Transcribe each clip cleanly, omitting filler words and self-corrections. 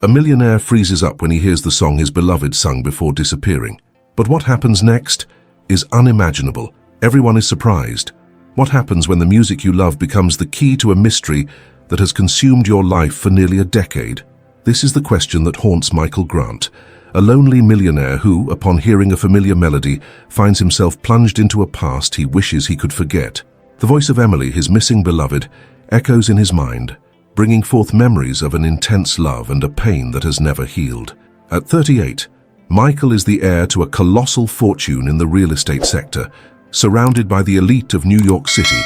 A millionaire freezes up when he hears the song his beloved sung before disappearing. But what happens next is unimaginable. Everyone is surprised. What happens when the music you love becomes the key to a mystery that has consumed your life for nearly a decade? This is the question that haunts Michael Grant, a lonely millionaire who, upon hearing a familiar melody, finds himself plunged into a past he wishes he could forget. The voice of Emily, his missing beloved, echoes in his mind, bringing forth memories of an intense love and a pain that has never healed. At 38, Michael is the heir to a colossal fortune in the real estate sector, surrounded by the elite of New York City,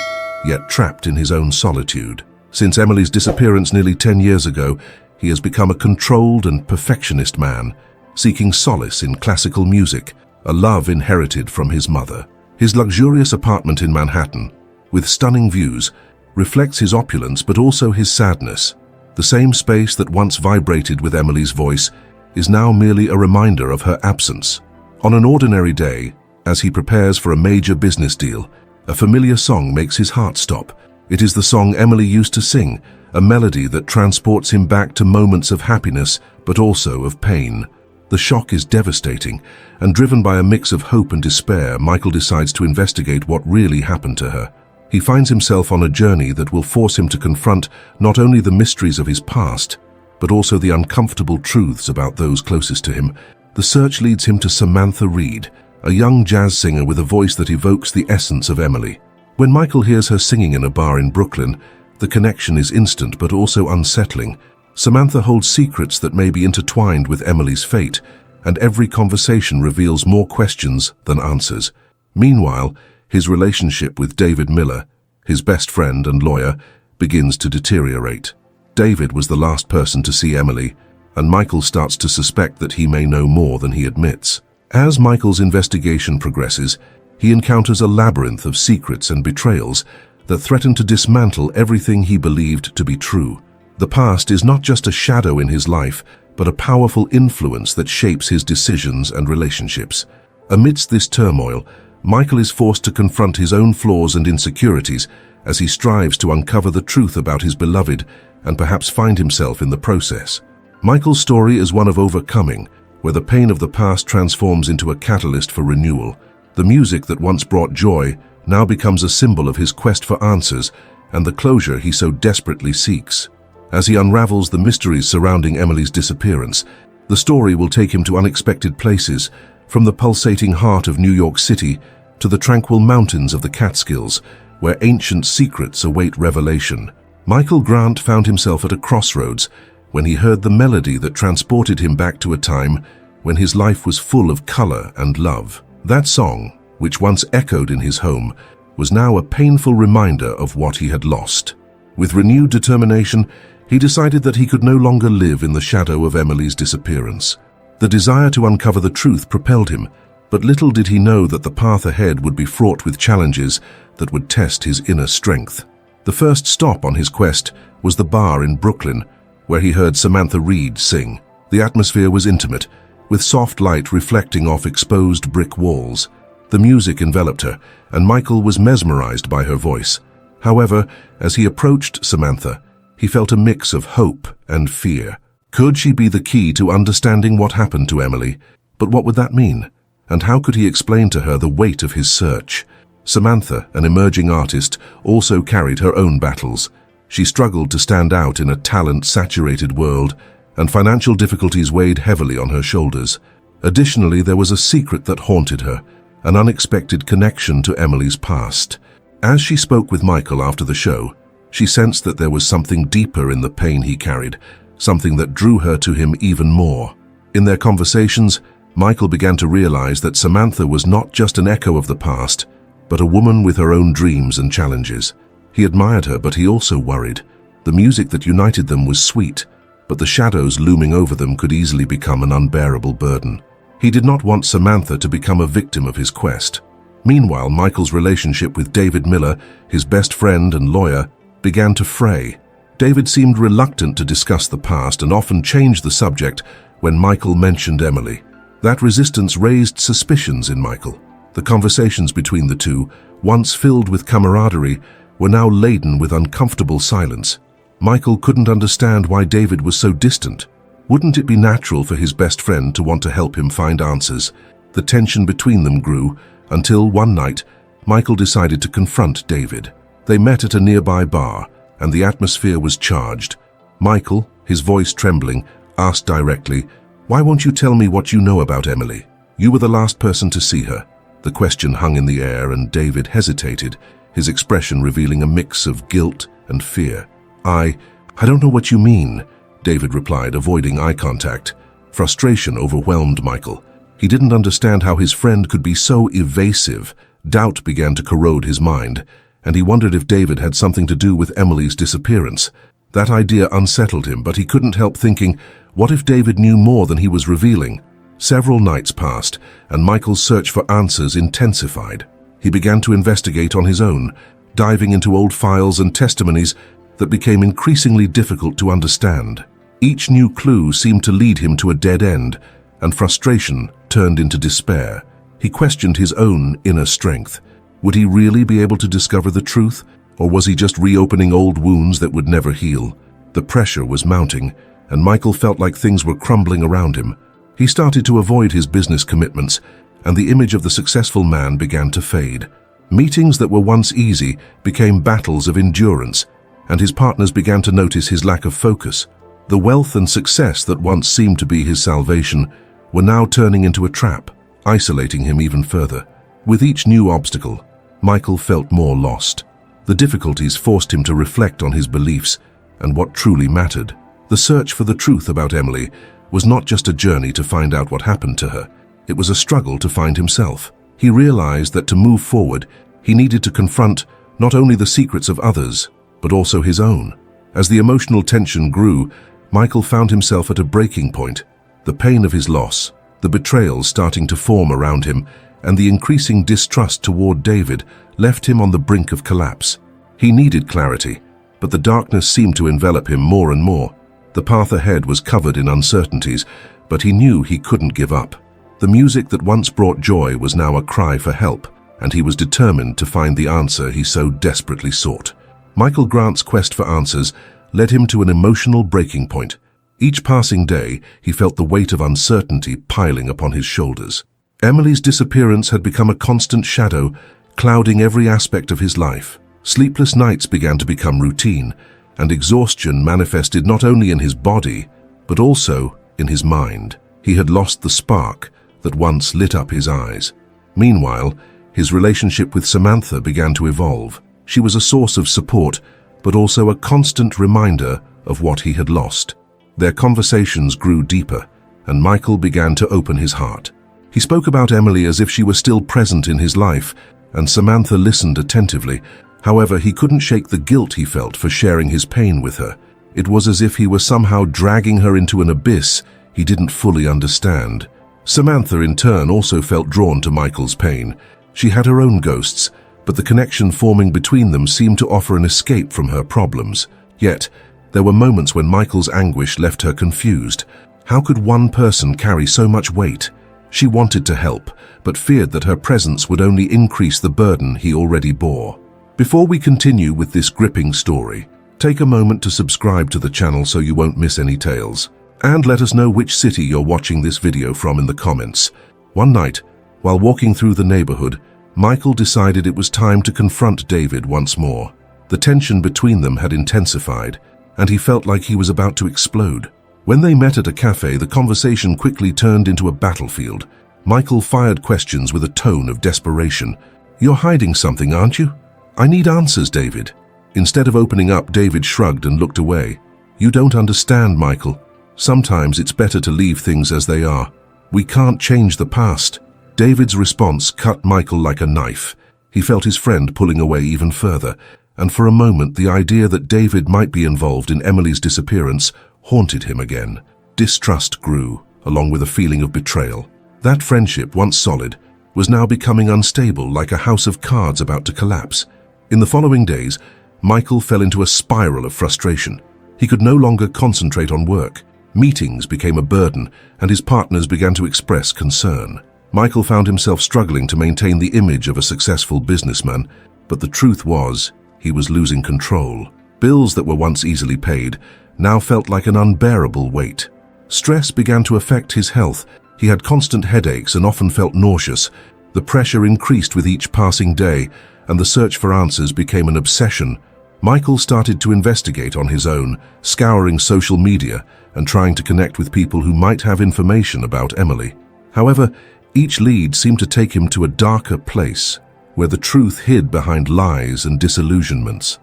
yet trapped in his own solitude. Since Emily's disappearance nearly 10 years ago, he has become a controlled and perfectionist man, seeking solace in classical music, a love inherited from his mother. His luxurious apartment in Manhattan, with stunning views, reflects his opulence but also his sadness. The same space that once vibrated with Emily's voice is now merely a reminder of her absence. On an ordinary day, as he prepares for a major business deal, a familiar song makes his heart stop. It is the song Emily used to sing, a melody that transports him back to moments of happiness but also of pain. The shock is devastating, and driven by a mix of hope and despair, Michael decides to investigate what really happened to her. He finds himself on a journey that will force him to confront not only the mysteries of his past, but also the uncomfortable truths about those closest to him. The search leads him to Samantha Reed, a young jazz singer with a voice that evokes the essence of Emily. When Michael hears her singing in a bar in Brooklyn, the connection is instant but also unsettling. Samantha holds secrets that may be intertwined with Emily's fate, and every conversation reveals more questions than answers. Meanwhile, his relationship with David Miller, his best friend and lawyer, begins to deteriorate. David was the last person to see Emily, and Michael starts to suspect that he may know more than he admits. As Michael's investigation progresses, he encounters a labyrinth of secrets and betrayals that threaten to dismantle everything he believed to be true. The past is not just a shadow in his life, but a powerful influence that shapes his decisions and relationships. Amidst this turmoil, Michael is forced to confront his own flaws and insecurities as he strives to uncover the truth about his beloved and perhaps find himself in the process. Michael's story is one of overcoming, where the pain of the past transforms into a catalyst for renewal. The music that once brought joy now becomes a symbol of his quest for answers and the closure he so desperately seeks. As he unravels the mysteries surrounding Emily's disappearance, the story will take him to unexpected places, from the pulsating heart of New York City to the tranquil mountains of the Catskills, where ancient secrets await revelation. Michael Grant found himself at a crossroads when he heard the melody that transported him back to a time when his life was full of color and love. That song, which once echoed in his home, was now a painful reminder of what he had lost. With renewed determination, he decided that he could no longer live in the shadow of Emily's disappearance. The desire to uncover the truth propelled him, but little did he know that the path ahead would be fraught with challenges that would test his inner strength. The first stop on his quest was the bar in Brooklyn, where he heard Samantha Reed sing. The atmosphere was intimate, with soft light reflecting off exposed brick walls. The music enveloped her, and Michael was mesmerized by her voice. However, as he approached Samantha, he felt a mix of hope and fear. Could she be the key to understanding what happened to Emily? But what would that mean? And how could he explain to her the weight of his search? Samantha, an emerging artist, also carried her own battles. She struggled to stand out in a talent-saturated world, and financial difficulties weighed heavily on her shoulders. Additionally, there was a secret that haunted her, an unexpected connection to Emily's past. As she spoke with Michael after the show, she sensed that there was something deeper in the pain he carried, something that drew her to him even more. In their conversations, Michael began to realize that Samantha was not just an echo of the past, but a woman with her own dreams and challenges. He admired her, but he also worried. The music that united them was sweet, but the shadows looming over them could easily become an unbearable burden. He did not want Samantha to become a victim of his quest. Meanwhile, Michael's relationship with David Miller, his best friend and lawyer, began to fray. David seemed reluctant to discuss the past and often changed the subject when Michael mentioned Emily. That resistance raised suspicions in Michael. The conversations between the two, once filled with camaraderie, were now laden with uncomfortable silence. Michael couldn't understand why David was so distant. Wouldn't it be natural for his best friend to want to help him find answers? The tension between them grew until one night, Michael decided to confront David. They met at a nearby bar, and the atmosphere was charged. Michael, his voice trembling, asked directly, "Why won't you tell me what you know about Emily? You were the last person to see her." The question hung in the air, and David hesitated, his expression revealing a mix of guilt and fear. I don't know what you mean," David replied, avoiding eye contact. Frustration overwhelmed Michael. He didn't understand how his friend could be so evasive. Doubt began to corrode his mind, and he wondered if David had something to do with Emily's disappearance. That idea unsettled him, but he couldn't help thinking, what if David knew more than he was revealing? Several nights passed, and Michael's search for answers intensified. He began to investigate on his own, diving into old files and testimonies that became increasingly difficult to understand. Each new clue seemed to lead him to a dead end, and frustration turned into despair. He questioned his own inner strength. Would he really be able to discover the truth, or was he just reopening old wounds that would never heal? The pressure was mounting, and Michael felt like things were crumbling around him. He started to avoid his business commitments, and the image of the successful man began to fade. Meetings that were once easy became battles of endurance, and his partners began to notice his lack of focus. The wealth and success that once seemed to be his salvation were now turning into a trap, isolating him even further. With each new obstacle, Michael felt more lost. The difficulties forced him to reflect on his beliefs and what truly mattered. The search for the truth about Emily was not just a journey to find out what happened to her. It was a struggle to find himself. He realized that to move forward, he needed to confront not only the secrets of others, but also his own. As the emotional tension grew, Michael found himself at a breaking point. The pain of his loss, the betrayal starting to form around him, and the increasing distrust toward David left him on the brink of collapse. He needed clarity, but the darkness seemed to envelop him more and more. The path ahead was covered in uncertainties, but he knew he couldn't give up. The music that once brought joy was now a cry for help, and he was determined to find the answer he so desperately sought. Michael Grant's quest for answers led him to an emotional breaking point. Each passing day, he felt the weight of uncertainty piling upon his shoulders. Emily's disappearance had become a constant shadow, clouding every aspect of his life. Sleepless nights began to become routine, and exhaustion manifested not only in his body, but also in his mind. He had lost the spark that once lit up his eyes. Meanwhile, his relationship with Samantha began to evolve. She was a source of support, but also a constant reminder of what he had lost. Their conversations grew deeper, and Michael began to open his heart. He spoke about Emily as if she were still present in his life, and Samantha listened attentively. However, he couldn't shake the guilt he felt for sharing his pain with her. It was as if he were somehow dragging her into an abyss he didn't fully understand. Samantha, in turn, also felt drawn to Michael's pain. She had her own ghosts, but the connection forming between them seemed to offer an escape from her problems. Yet, there were moments when Michael's anguish left her confused. How could one person carry so much weight? She wanted to help, but feared that her presence would only increase the burden he already bore. Before we continue with this gripping story, take a moment to subscribe to the channel so you won't miss any tales. And let us know which city you're watching this video from in the comments. One night, while walking through the neighborhood, Michael decided it was time to confront David once more. The tension between them had intensified, and he felt like he was about to explode. When they met at a cafe, the conversation quickly turned into a battlefield. Michael fired questions with a tone of desperation. "You're hiding something, aren't you?" "I need answers, David." Instead of opening up, David shrugged and looked away. "You don't understand, Michael. Sometimes it's better to leave things as they are. We can't change the past." David's response cut Michael like a knife. He felt his friend pulling away even further, and for a moment the idea that David might be involved in Emily's disappearance haunted him again. Distrust grew, along with a feeling of betrayal. That friendship, once solid, was now becoming unstable, like a house of cards about to collapse. In the following days, Michael fell into a spiral of frustration. He could no longer concentrate on work. Meetings became a burden, and his partners began to express concern. Michael found himself struggling to maintain the image of a successful businessman, but the truth was, he was losing control. Bills that were once easily paid now felt like an unbearable weight. Stress began to affect his health. He had constant headaches and often felt nauseous. The pressure increased with each passing day, and the search for answers became an obsession. Michael started to investigate on his own, scouring social media and trying to connect with people who might have information about Emily. However, each lead seemed to take him to a darker place, where the truth hid behind lies and disillusionments.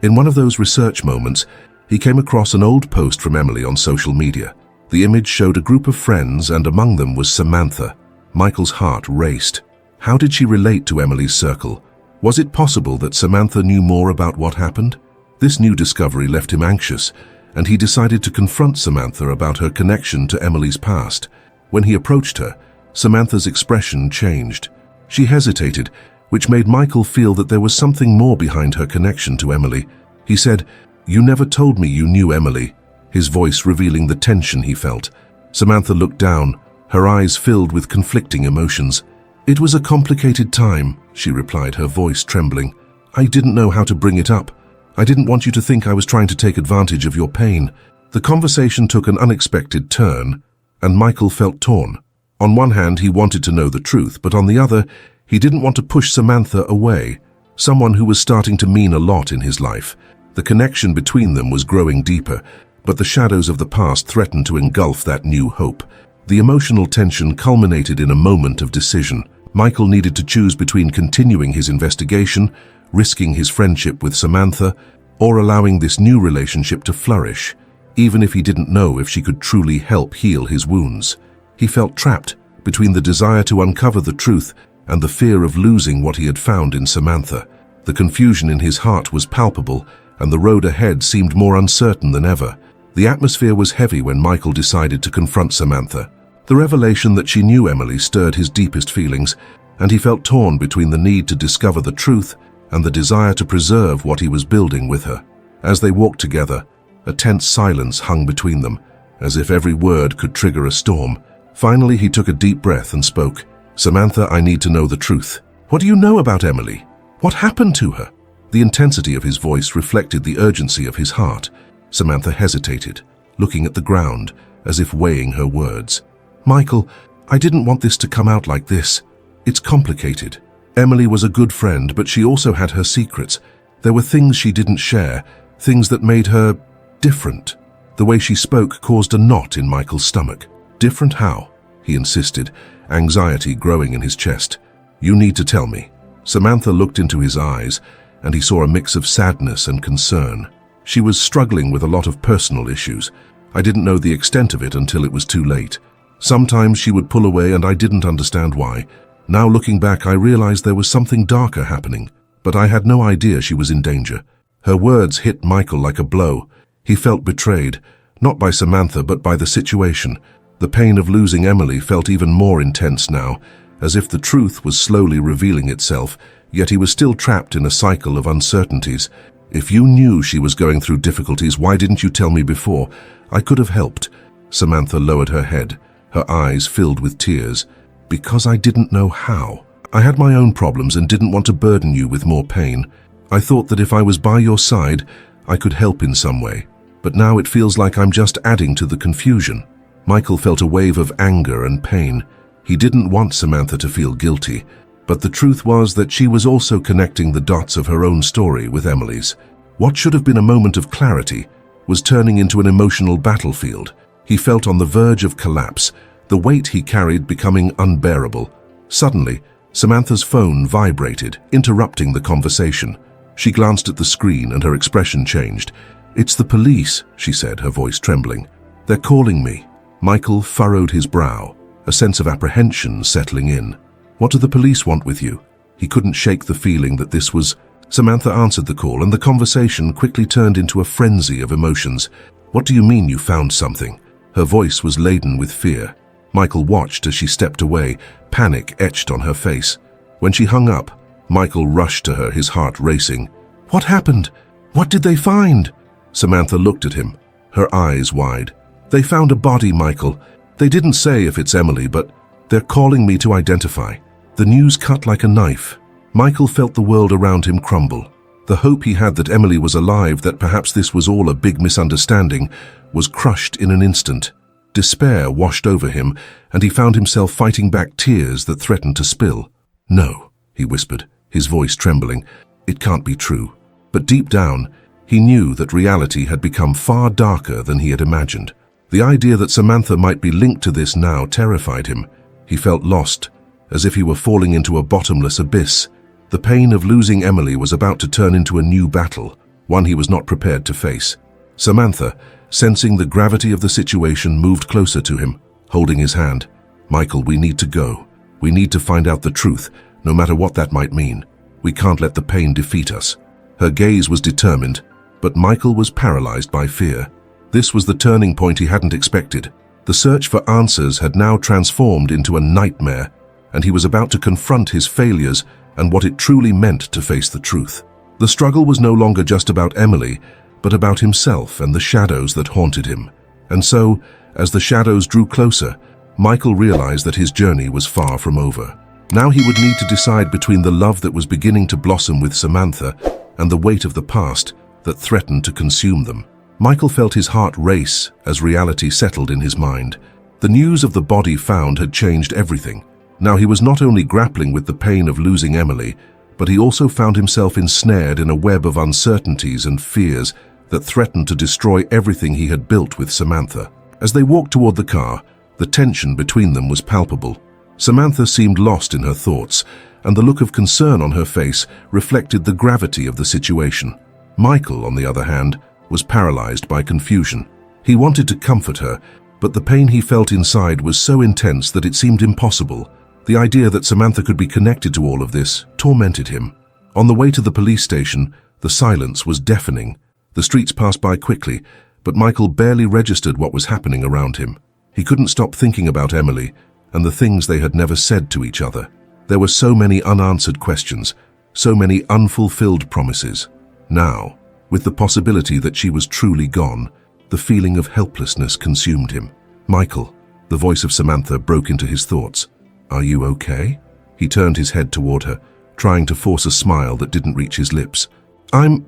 In one of those research moments, he came across an old post from Emily on social media. The image showed a group of friends, and among them was Samantha. Michael's heart raced. How did she relate to Emily's circle? Was it possible that Samantha knew more about what happened? This new discovery left him anxious, and he decided to confront Samantha about her connection to Emily's past. When he approached her, Samantha's expression changed. She hesitated, which made Michael feel that there was something more behind her connection to Emily. He said, "You never told me you knew Emily," his voice revealing the tension he felt. Samantha looked down, her eyes filled with conflicting emotions. "It was a complicated time," she replied, her voice trembling. "I didn't know how to bring it up. I didn't want you to think I was trying to take advantage of your pain." The conversation took an unexpected turn, and Michael felt torn. On one hand, he wanted to know the truth, but on the other, he didn't want to push Samantha away, someone who was starting to mean a lot in his life. The connection between them was growing deeper, but the shadows of the past threatened to engulf that new hope. The emotional tension culminated in a moment of decision. Michael needed to choose between continuing his investigation, risking his friendship with Samantha, or allowing this new relationship to flourish, even if he didn't know if she could truly help heal his wounds. He felt trapped between the desire to uncover the truth and the fear of losing what he had found in Samantha. The confusion in his heart was palpable, and the road ahead seemed more uncertain than ever. The atmosphere was heavy when Michael decided to confront Samantha. The revelation that she knew Emily stirred his deepest feelings, and he felt torn between the need to discover the truth and the desire to preserve what he was building with her. As they walked together, a tense silence hung between them, as if every word could trigger a storm. Finally, he took a deep breath and spoke. "Samantha, I need to know the truth. What do you know about Emily? What happened to her?" The intensity of his voice reflected the urgency of his heart. Samantha hesitated, looking at the ground, as if weighing her words. "Michael, I didn't want this to come out like this. It's complicated. Emily was a good friend, but she also had her secrets. There were things she didn't share, things that made her different." The way she spoke caused a knot in Michael's stomach. "Different how?" he insisted, anxiety growing in his chest. "You need to tell me." Samantha looked into his eyes, and he saw a mix of sadness and concern. She was struggling with a lot of personal issues. I didn't know the extent of it until it was too late. Sometimes she would pull away and I didn't understand why. Now looking back, I realized there was something darker happening, but I had no idea she was in danger. Her words hit Michael like a blow. He felt betrayed, not by Samantha but by the situation. The pain of losing Emily felt even more intense now, as if the truth was slowly revealing itself, yet he was still trapped in a cycle of uncertainties. "If you knew she was going through difficulties, why didn't you tell me before? I could have helped." Samantha lowered her head, her eyes filled with tears. "Because I didn't know how. I had my own problems and didn't want to burden you with more pain. I thought that if I was by your side, I could help in some way. But now it feels like I'm just adding to the confusion." Michael felt a wave of anger and pain. He didn't want Samantha to feel guilty, but the truth was that she was also connecting the dots of her own story with Emily's. What should have been a moment of clarity was turning into an emotional battlefield. He felt on the verge of collapse, the weight he carried becoming unbearable. Suddenly, Samantha's phone vibrated, interrupting the conversation. She glanced at the screen and her expression changed. "It's the police," she said, her voice trembling. "They're calling me." Michael furrowed his brow, a sense of apprehension settling in. "What do the police want with you?" He couldn't shake the feeling that this was... Samantha answered the call, and the conversation quickly turned into a frenzy of emotions. "What do you mean you found something?" Her voice was laden with fear. Michael watched as she stepped away, panic etched on her face. When she hung up, Michael rushed to her, his heart racing. "What happened? What did they find?" Samantha looked at him, her eyes wide. "They found a body, Michael. They didn't say if it's Emily, but they're calling me to identify." The news cut like a knife. Michael felt the world around him crumble. The hope he had that Emily was alive, that perhaps this was all a big misunderstanding, was crushed in an instant. Despair washed over him, and he found himself fighting back tears that threatened to spill. "No," he whispered, his voice trembling. "It can't be true." But deep down, he knew that reality had become far darker than he had imagined. The idea that Samantha might be linked to this now terrified him. He felt lost, as if he were falling into a bottomless abyss. The pain of losing Emily was about to turn into a new battle, one he was not prepared to face. Samantha, sensing the gravity of the situation, moved closer to him, holding his hand. "Michael, we need to go. We need to find out the truth, no matter what that might mean. We can't let the pain defeat us." Her gaze was determined, but Michael was paralyzed by fear. This was the turning point he hadn't expected. The search for answers had now transformed into a nightmare, and he was about to confront his failures and what it truly meant to face the truth. The struggle was no longer just about Emily, but about himself and the shadows that haunted him. And so, as the shadows drew closer, Michael realized that his journey was far from over. Now he would need to decide between the love that was beginning to blossom with Samantha and the weight of the past that threatened to consume them. Michael felt his heart race as reality settled in his mind. The news of the body found had changed everything. Now he was not only grappling with the pain of losing Emily, but he also found himself ensnared in a web of uncertainties and fears that threatened to destroy everything he had built with Samantha. As they walked toward the car, the tension between them was palpable. Samantha seemed lost in her thoughts, and the look of concern on her face reflected the gravity of the situation. Michael, on the other hand, was paralyzed by confusion. He wanted to comfort her, but the pain he felt inside was so intense that it seemed impossible. The idea that Samantha could be connected to all of this tormented him. On the way to the police station, the silence was deafening. The streets passed by quickly, but Michael barely registered what was happening around him. He couldn't stop thinking about Emily and the things they had never said to each other. There were so many unanswered questions, so many unfulfilled promises. Now, with the possibility that she was truly gone, the feeling of helplessness consumed him. "Michael," the voice of Samantha broke into his thoughts. "Are you okay?" He turned his head toward her, trying to force a smile that didn't reach his lips. I'm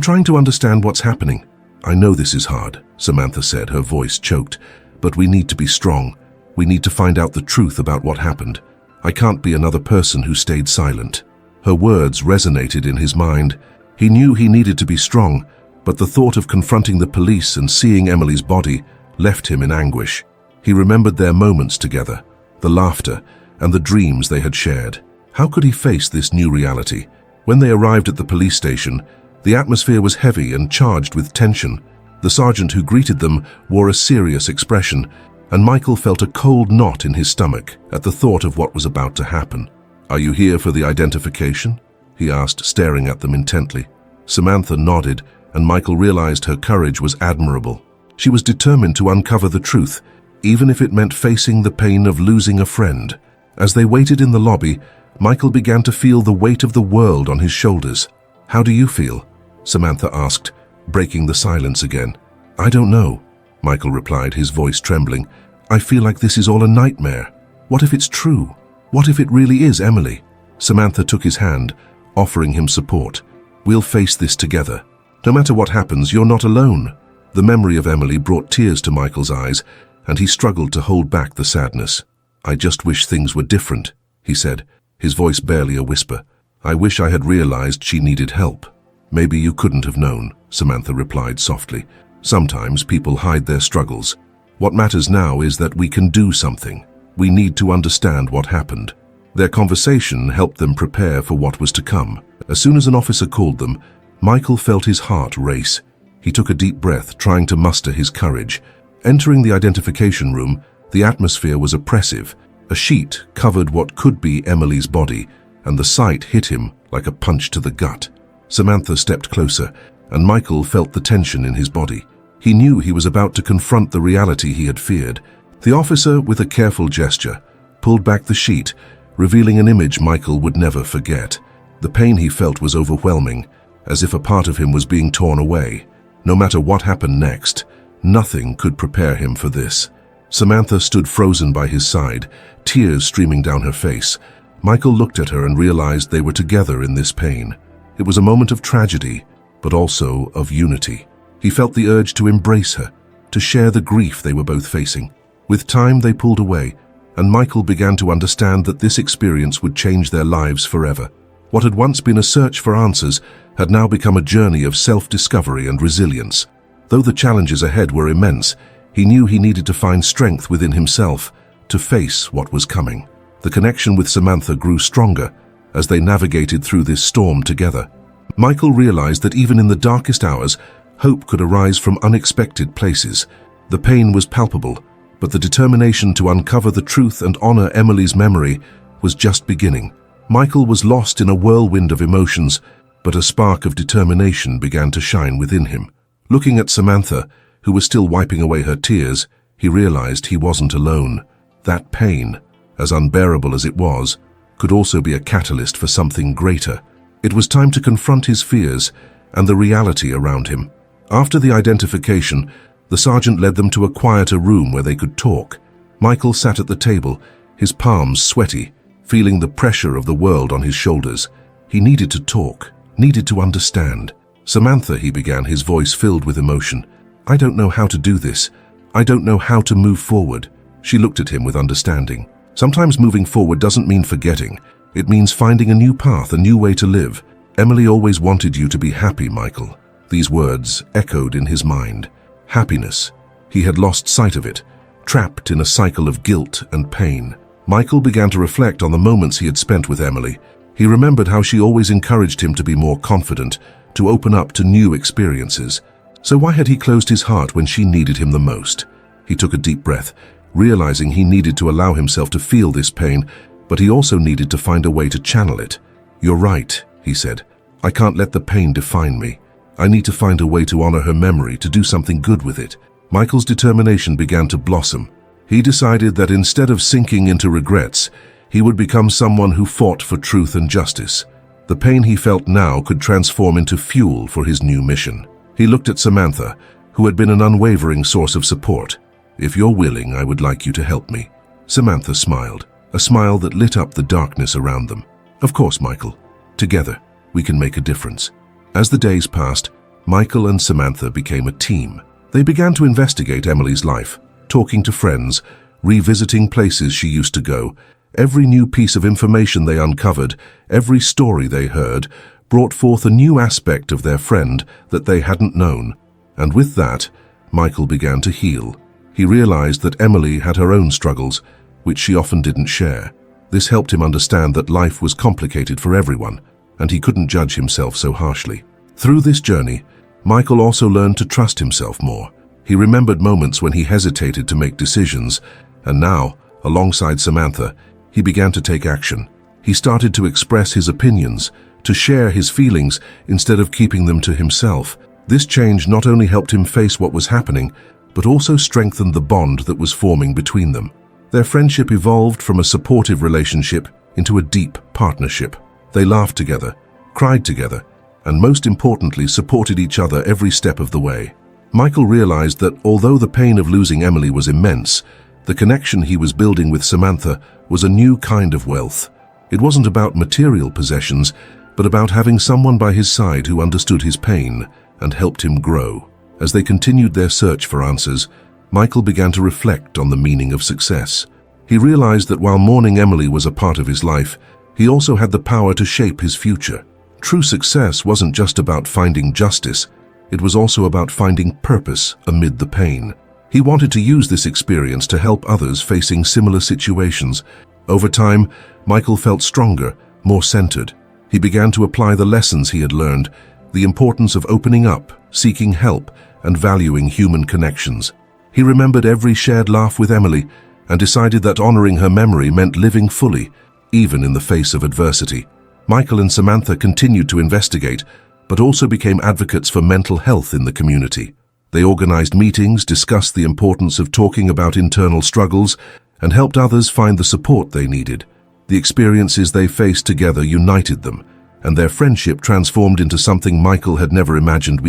trying to understand what's happening." "I know this is hard," Samantha said, her voice choked, "but we need to be strong. We need to find out the truth about what happened. I can't be another person who stayed silent." Her words resonated in his mind. He knew he needed to be strong, but the thought of confronting the police and seeing Emily's body left him in anguish. He remembered their moments together, the laughter and the dreams they had shared. How could he face this new reality? When they arrived at the police station, the atmosphere was heavy and charged with tension. The sergeant who greeted them wore a serious expression, and Michael felt a cold knot in his stomach at the thought of what was about to happen. "Are you here for the identification?" he asked, staring at them intently. Samantha nodded, and Michael realized her courage was admirable. She was determined to uncover the truth, even if it meant facing the pain of losing a friend. As they waited in the lobby, Michael began to feel the weight of the world on his shoulders. "How do you feel?" Samantha asked, breaking the silence again. "I don't know," Michael replied, his voice trembling. "I feel like this is all a nightmare. What if it's true? What if it really is Emily?" Samantha took his hand, offering him support. "We'll face this together. No matter what happens, you're not alone." The memory of Emily brought tears to Michael's eyes, and he struggled to hold back the sadness. "I just wish things were different," he said, his voice barely a whisper. "I wish I had realized she needed help." "Maybe you couldn't have known," Samantha replied softly. "Sometimes people hide their struggles. What matters now is that we can do something. We need to understand what happened." Their conversation helped them prepare for what was to come. As soon as an officer called them, Michael felt his heart race. He took a deep breath, trying to muster his courage. Entering the identification room, the atmosphere was oppressive. A sheet covered what could be Emily's body, and the sight hit him like a punch to the gut. Samantha stepped closer, and Michael felt the tension in his body. He knew he was about to confront the reality he had feared. The officer, with a careful gesture, pulled back the sheet, revealing an image Michael would never forget. The pain he felt was overwhelming, as if a part of him was being torn away. No matter what happened next, nothing could prepare him for this. Samantha stood frozen by his side, tears streaming down her face. Michael looked at her and realized they were together in this pain. It was a moment of tragedy, but also of unity. He felt the urge to embrace her, to share the grief they were both facing. With time, they pulled away, and Michael began to understand that this experience would change their lives forever. What had once been a search for answers had now become a journey of self-discovery and resilience. Though the challenges ahead were immense, he knew he needed to find strength within himself to face what was coming. The connection with Samantha grew stronger as they navigated through this storm together. Michael realized that even in the darkest hours, hope could arise from unexpected places. The pain was palpable, but the determination to uncover the truth and honor Emily's memory was just beginning. Michael was lost in a whirlwind of emotions, but a spark of determination began to shine within him. Looking at Samantha, who was still wiping away her tears, he realized he wasn't alone. That pain, as unbearable as it was, could also be a catalyst for something greater. It was time to confront his fears and the reality around him. After the identification, the sergeant led them to a quieter room where they could talk. Michael sat at the table, his palms sweaty, feeling the pressure of the world on his shoulders. He needed to talk, needed to understand. "Samantha," he began, his voice filled with emotion. "I don't know how to do this. I don't know how to move forward." She looked at him with understanding. "Sometimes moving forward doesn't mean forgetting. It means finding a new path, a new way to live. Emily always wanted you to be happy, Michael." These words echoed in his mind. Happiness. He had lost sight of it, trapped in a cycle of guilt and pain. Michael began to reflect on the moments he had spent with Emily. He remembered how she always encouraged him to be more confident, to open up to new experiences. So why had he closed his heart when she needed him the most? He took a deep breath, realizing he needed to allow himself to feel this pain, but he also needed to find a way to channel it. "You're right," he said. "I can't let the pain define me. I need to find a way to honor her memory, to do something good with it." Michael's determination began to blossom. He decided that instead of sinking into regrets, he would become someone who fought for truth and justice. The pain he felt now could transform into fuel for his new mission. He looked at Samantha, who had been an unwavering source of support. "If you're willing, I would like you to help me." Samantha smiled, a smile that lit up the darkness around them. "Of course, Michael. Together, we can make a difference." As the days passed, Michael and Samantha became a team. They began to investigate Emily's life, talking to friends, revisiting places she used to go. Every new piece of information they uncovered, every story they heard, brought forth a new aspect of their friend that they hadn't known. And with that, Michael began to heal. He realized that Emily had her own struggles, which she often didn't share. This helped him understand that life was complicated for everyone, and he couldn't judge himself so harshly. Through this journey, Michael also learned to trust himself more. He remembered moments when he hesitated to make decisions, and now, alongside Samantha, he began to take action. He started to express his opinions, to share his feelings instead of keeping them to himself. This change not only helped him face what was happening, but also strengthened the bond that was forming between them. Their friendship evolved from a supportive relationship into a deep partnership. They laughed together, cried together, and most importantly, supported each other every step of the way. Michael realized that although the pain of losing Emily was immense, the connection he was building with Samantha was a new kind of wealth. It wasn't about material possessions, but about having someone by his side who understood his pain and helped him grow. As they continued their search for answers, Michael began to reflect on the meaning of success. He realized that while mourning Emily was a part of his life, he also had the power to shape his future. True success wasn't just about finding justice, it was also about finding purpose amid the pain. He wanted to use this experience to help others facing similar situations. Over time, Michael felt stronger, more centered. He began to apply the lessons he had learned, the importance of opening up, seeking help, and valuing human connections. He remembered every shared laugh with Emily and decided that honoring her memory meant living fully, even in the face of adversity. Michael and Samantha continued to investigate, but also became advocates for mental health in the community. They organized meetings, discussed the importance of talking about internal struggles, and helped others find the support they needed. The experiences they faced together united them, and their friendship transformed into something Michael had never imagined.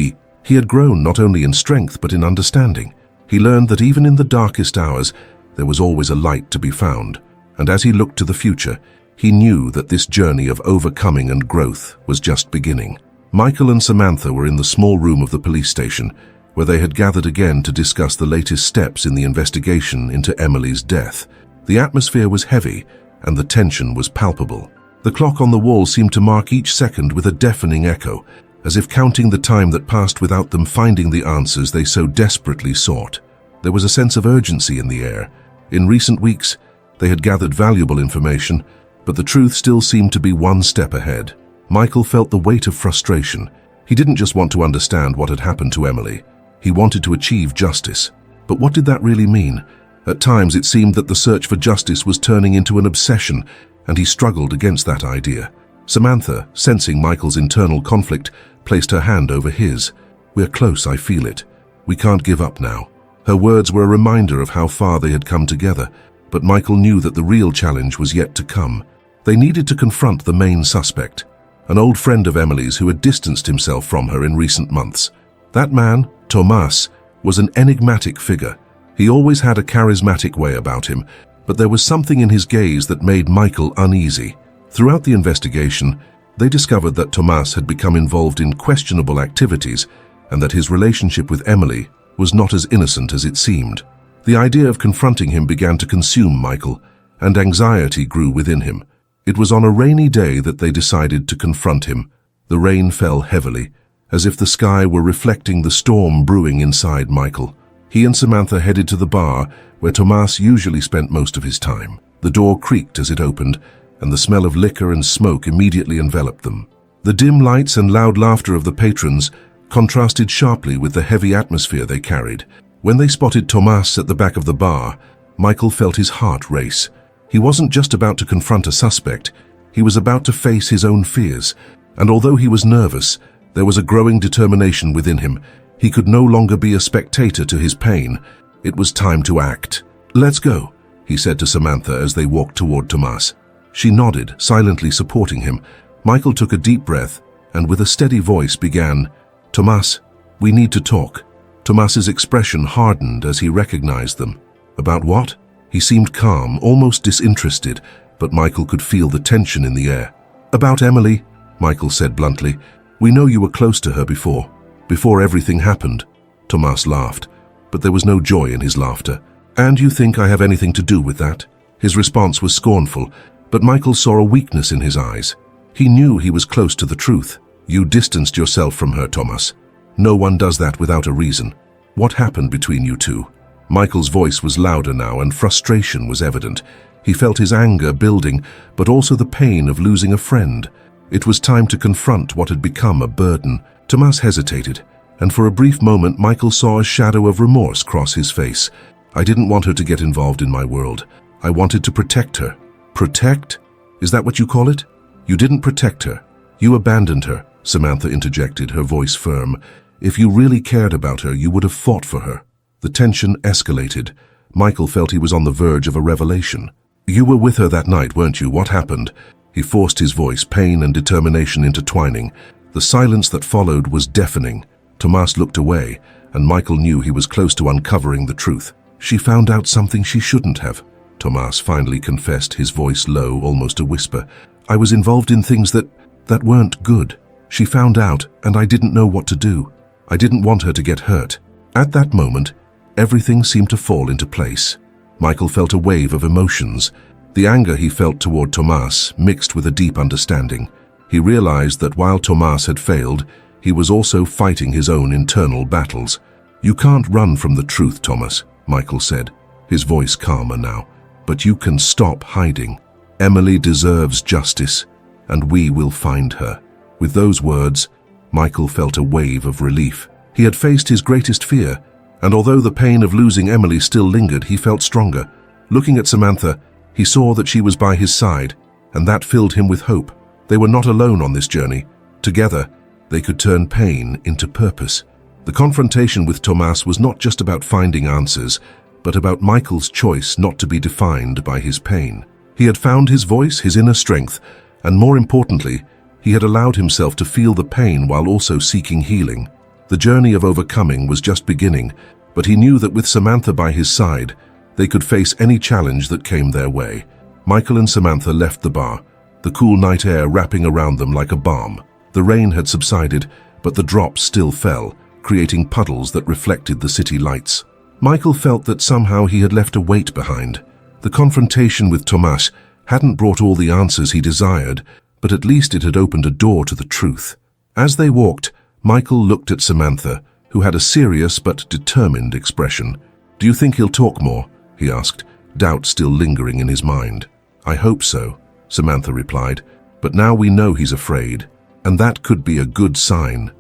He had grown not only in strength but in understanding. He learned that even in the darkest hours, there was always a light to be found. And as he looked to the future, he knew that this journey of overcoming and growth was just beginning. Michael and Samantha were in the small room of the police station, where they had gathered again to discuss the latest steps in the investigation into Emily's death. The atmosphere was heavy, and the tension was palpable. The clock on the wall seemed to mark each second with a deafening echo, as if counting the time that passed without them finding the answers they so desperately sought. There was a sense of urgency in the air. In recent weeks, they had gathered valuable information, but the truth still seemed to be one step ahead. Michael felt the weight of frustration. He didn't just want to understand what had happened to Emily. He wanted to achieve justice. But what did that really mean? At times it seemed that the search for justice was turning into an obsession, and he struggled against that idea. Samantha, sensing Michael's internal conflict, placed her hand over his. "We're close, I feel it. We can't give up now." Her words were a reminder of how far they had come together, but Michael knew that the real challenge was yet to come. They needed to confront the main suspect, an old friend of Emily's who had distanced himself from her in recent months. That man, Tomas, was an enigmatic figure. He always had a charismatic way about him, but there was something in his gaze that made Michael uneasy. Throughout the investigation, they discovered that Tomas had become involved in questionable activities and that his relationship with Emily was not as innocent as it seemed. The idea of confronting him began to consume Michael, and anxiety grew within him. It was on a rainy day that they decided to confront him. The rain fell heavily, as if the sky were reflecting the storm brewing inside Michael. He and Samantha headed to the bar, where Tomas usually spent most of his time. The door creaked as it opened, and the smell of liquor and smoke immediately enveloped them. The dim lights and loud laughter of the patrons contrasted sharply with the heavy atmosphere they carried. When they spotted Tomas at the back of the bar, Michael felt his heart race. He wasn't just about to confront a suspect, he was about to face his own fears, and although he was nervous, there was a growing determination within him. He could no longer be a spectator to his pain. It was time to act. "Let's go," he said to Samantha as they walked toward Tomas. She nodded, silently supporting him. Michael took a deep breath and with a steady voice began, "Tomas, we need to talk." Tomas's expression hardened as he recognized them. "About what?" He seemed calm, almost disinterested, but Michael could feel the tension in the air. "About Emily," Michael said bluntly. "We know you were close to her before everything happened." Tomas laughed, but there was no joy in his laughter. "And you think I have anything to do with that?" His response was scornful, but Michael saw a weakness in his eyes. He knew he was close to the truth. "You distanced yourself from her, Tomas. No one does that without a reason. What happened between you two?" Michael's voice was louder now, and frustration was evident. He felt his anger building, but also the pain of losing a friend. It was time to confront what had become a burden. Tomas hesitated, and for a brief moment Michael saw a shadow of remorse cross his face. "I didn't want her to get involved in my world. I wanted to protect her." "Protect? Is that what you call it? You didn't protect her. You abandoned her," Samantha interjected, her voice firm. "If you really cared about her, you would have fought for her." The tension escalated. Michael felt he was on the verge of a revelation. "You were with her that night, weren't you? What happened?" He forced his voice, pain and determination intertwining. The silence that followed was deafening. Tomas looked away, and Michael knew he was close to uncovering the truth. "She found out something she shouldn't have," Tomas finally confessed, his voice low, almost a whisper. "I was involved in things that weren't good. She found out, and I didn't know what to do. I didn't want her to get hurt." At that moment, everything seemed to fall into place. Michael felt a wave of emotions. The anger he felt toward Tomas mixed with a deep understanding. He realized that while Tomas had failed, he was also fighting his own internal battles. "You can't run from the truth, Tomas," Michael said, his voice calmer now. "But you can stop hiding. Emily deserves justice, and we will find her." With those words, Michael felt a wave of relief. He had faced his greatest fear, and although the pain of losing Emily still lingered, he felt stronger. Looking at Samantha, he saw that she was by his side, and that filled him with hope. They were not alone on this journey. Together, they could turn pain into purpose. The confrontation with Tomas was not just about finding answers, but about Michael's choice not to be defined by his pain. He had found his voice, his inner strength, and more importantly, he had allowed himself to feel the pain while also seeking healing. The journey of overcoming was just beginning, but he knew that with Samantha by his side, they could face any challenge that came their way. Michael and Samantha left the bar, the cool night air wrapping around them like a balm. The rain had subsided, but the drops still fell, creating puddles that reflected the city lights. Michael felt that somehow he had left a weight behind. The confrontation with Tomas hadn't brought all the answers he desired, but at least it had opened a door to the truth. As they walked, Michael looked at Samantha, who had a serious but determined expression. "Do you think he'll talk more?" he asked, doubt still lingering in his mind. "I hope so," Samantha replied, "but now we know he's afraid, and that could be a good sign.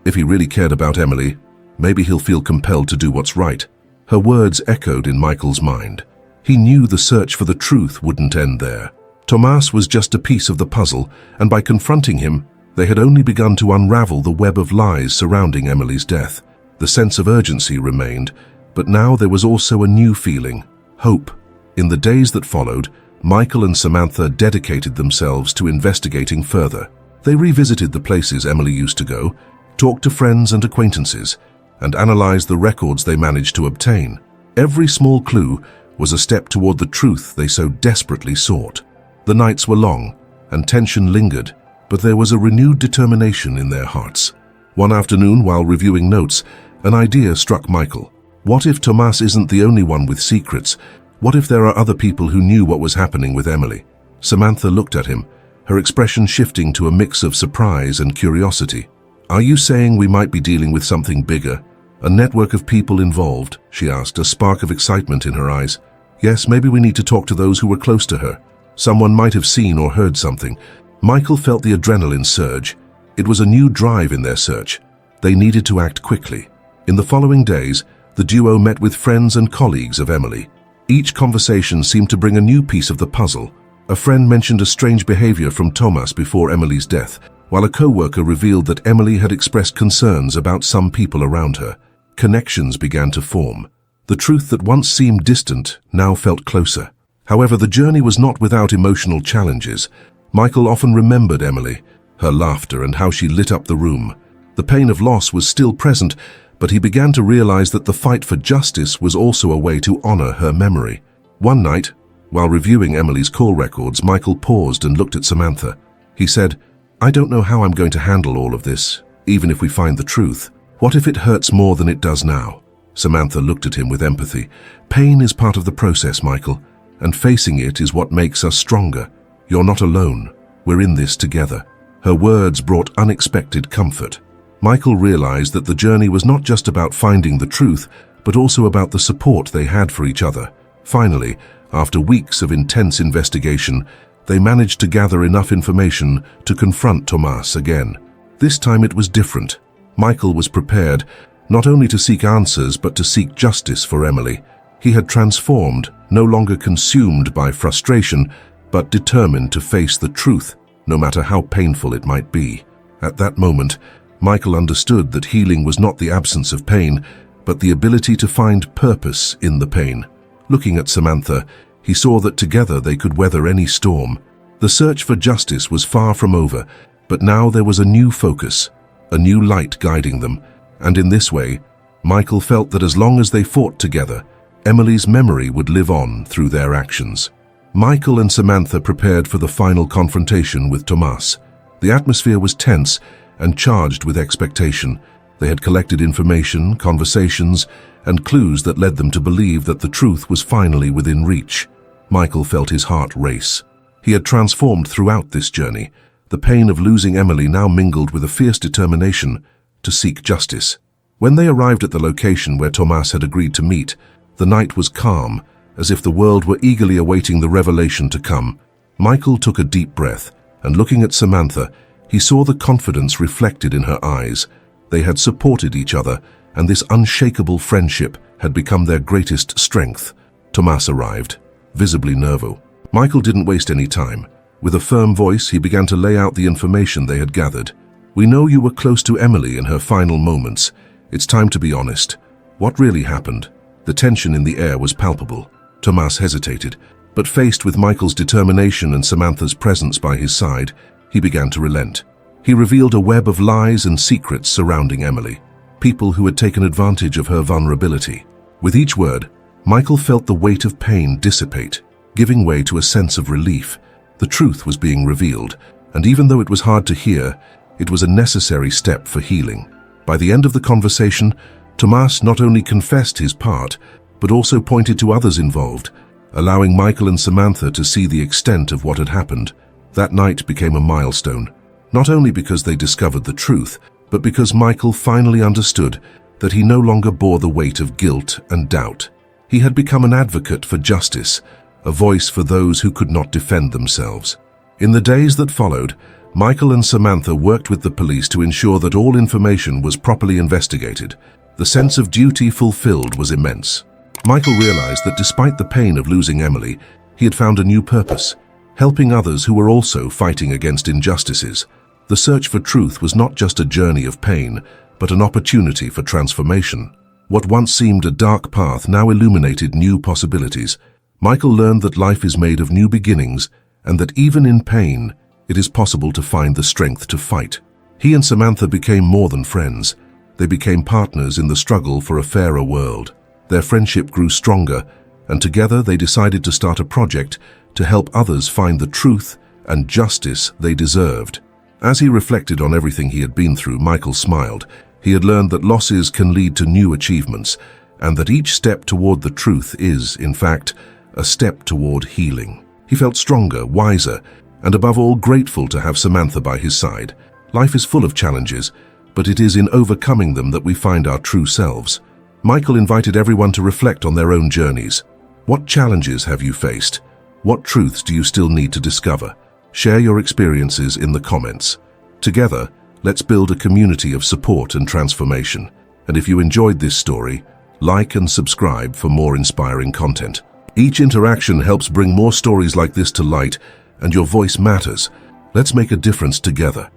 If he really cared about Emily, maybe he'll feel compelled to do what's right." Her words echoed in Michael's mind. He knew the search for the truth wouldn't end there. Tomas was just a piece of the puzzle, and by confronting him, they had only begun to unravel the web of lies surrounding Emily's death. The sense of urgency remained, but now there was also a new feeling: hope. In the days that followed, Michael and Samantha dedicated themselves to investigating further. They revisited the places Emily used to go, talked to friends and acquaintances, and analyzed the records they managed to obtain. Every small clue was a step toward the truth they so desperately sought. The nights were long, and tension lingered, but there was a renewed determination in their hearts. One afternoon, while reviewing notes, an idea struck Michael. What if Tomas isn't the only one with secrets? What if there are other people who knew what was happening with Emily? Samantha looked at him, her expression shifting to a mix of surprise and curiosity. "Are you saying we might be dealing with something bigger? A network of people involved?" she asked, a spark of excitement in her eyes. "Yes, maybe we need to talk to those who were close to her. Someone might have seen or heard something." Michael felt the adrenaline surge. It was a new drive in their search. They needed to act quickly. In the following days, the duo met with friends and colleagues of Emily. Each conversation seemed to bring a new piece of the puzzle. A friend mentioned a strange behavior from Tomas before Emily's death, while a co-worker revealed that Emily had expressed concerns about some people around her. Connections began to form. The truth that once seemed distant now felt closer. However, the journey was not without emotional challenges. Michael often remembered Emily, her laughter and how she lit up the room. The pain of loss was still present, but he began to realize that the fight for justice was also a way to honor her memory. One night, while reviewing Emily's call records, Michael paused and looked at Samantha. He said, "I don't know how I'm going to handle all of this, even if we find the truth. What if it hurts more than it does now?" Samantha looked at him with empathy. "Pain is part of the process, Michael, and facing it is what makes us stronger. You're not alone. We're in this together." Her words brought unexpected comfort. Michael realized that the journey was not just about finding the truth, but also about the support they had for each other. Finally, after weeks of intense investigation, they managed to gather enough information to confront Tomas again. This time it was different. Michael was prepared not only to seek answers, but to seek justice for Emily. He had transformed, no longer consumed by frustration, but determined to face the truth, no matter how painful it might be. At that moment, Michael understood that healing was not the absence of pain, but the ability to find purpose in the pain. Looking at Samantha, he saw that together they could weather any storm. The search for justice was far from over, but now there was a new focus, a new light guiding them, and in this way, Michael felt that as long as they fought together, Emily's memory would live on through their actions. Michael and Samantha prepared for the final confrontation with Tomas. The atmosphere was tense and charged with expectation. They had collected information, conversations, and clues that led them to believe that the truth was finally within reach. Michael felt his heart race. He had transformed throughout this journey. The pain of losing Emily now mingled with a fierce determination to seek justice. When they arrived at the location where Tomas had agreed to meet, the night was calm, as if the world were eagerly awaiting the revelation to come. Michael took a deep breath, and looking at Samantha, he saw the confidence reflected in her eyes. They had supported each other, and this unshakable friendship had become their greatest strength. Tomas arrived, visibly nervous. Michael didn't waste any time. With a firm voice, he began to lay out the information they had gathered. "We know you were close to Emily in her final moments. It's time to be honest. What really happened?" The tension in the air was palpable. Tomas hesitated, but faced with Michael's determination and Samantha's presence by his side, he began to relent. He revealed a web of lies and secrets surrounding Emily, people who had taken advantage of her vulnerability. With each word, Michael felt the weight of pain dissipate, giving way to a sense of relief. The truth was being revealed, and even though it was hard to hear, it was a necessary step for healing. By the end of the conversation, Tomas not only confessed his part, but also pointed to others involved, allowing Michael and Samantha to see the extent of what had happened. That night became a milestone, not only because they discovered the truth, but because Michael finally understood that he no longer bore the weight of guilt and doubt. He had become an advocate for justice, a voice for those who could not defend themselves. In the days that followed, Michael and Samantha worked with the police to ensure that all information was properly investigated. The sense of duty fulfilled was immense. Michael realized that despite the pain of losing Emily, he had found a new purpose, helping others who were also fighting against injustices. The search for truth was not just a journey of pain, but an opportunity for transformation. What once seemed a dark path now illuminated new possibilities. Michael learned that life is made of new beginnings, and that even in pain, it is possible to find the strength to fight. He and Samantha became more than friends. They became partners in the struggle for a fairer world. Their friendship grew stronger, and together they decided to start a project to help others find the truth and justice they deserved. As he reflected on everything he had been through, Michael smiled. He had learned that losses can lead to new achievements, and that each step toward the truth is, in fact, a step toward healing. He felt stronger, wiser, and above all grateful to have Samantha by his side. Life is full of challenges, but it is in overcoming them that we find our true selves. Michael invited everyone to reflect on their own journeys. What challenges have you faced? What truths do you still need to discover? Share your experiences in the comments. Together, let's build a community of support and transformation. And if you enjoyed this story, like and subscribe for more inspiring content. Each interaction helps bring more stories like this to light, and your voice matters. Let's make a difference together.